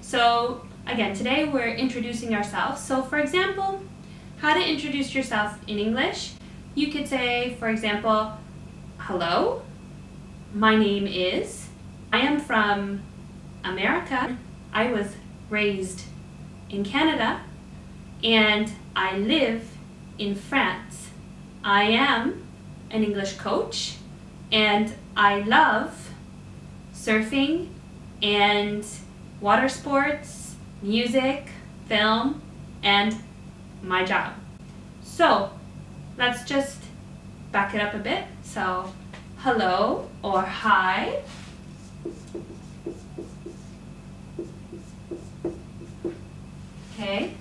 So again, today we're introducing ourselves. So for example, how to introduce yourself in English. You could say, for example, hello, my name is, I am from America, I was raised in Canada, and I live in France. I am an English coach, and I love surfing and water sports, music, film, and my job. So let's just back it up a bit. So hello or hi. Okay,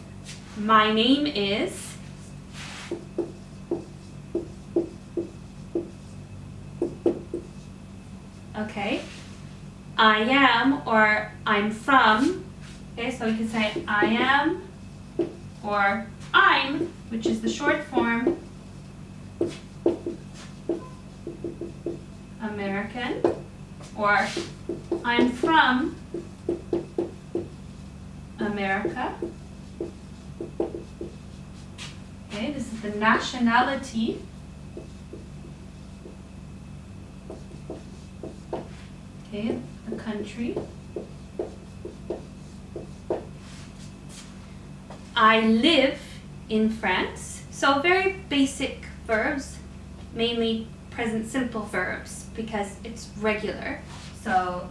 my name is, okay, I am or I'm from, okay, so you can say I am or I'm, which is the short form, American, or I'm from America. Okay, this is the nationality. Okay, the country. I live in France. So very basic verbs, mainly present simple verbs because it's regular. So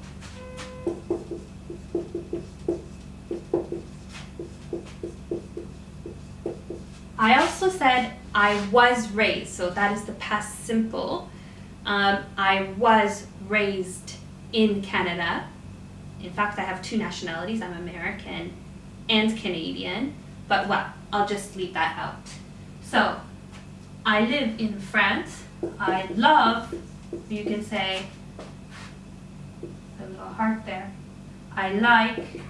I also said I was raised, so that is the past simple. I was raised in Canada. In fact, I have two nationalities. I'm American and Canadian, but well, I'll just leave that out. So, I live in France. I love, you can say, a little heart there. I like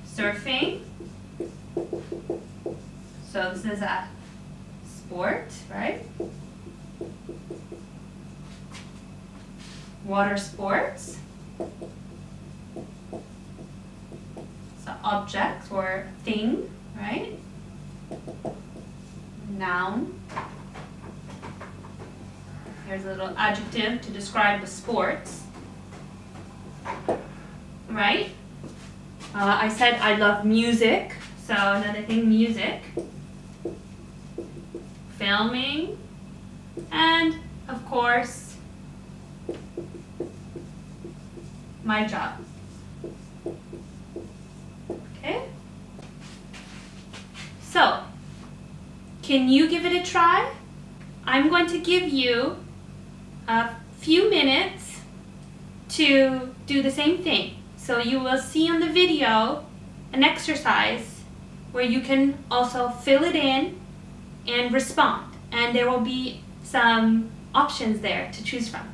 surfing. So this is a sport, right? Water sports. So object or thing, right? Noun. Here's a little adjective to describe the sports, right? I said I love music, so another thing, music, filming, and of course, my job. Okay? So, can you give it a try? I'm going to give you a few minutes to do the same thing. So you will see on the video an exercise where you can also fill it in and respond. And there will be some options there to choose from.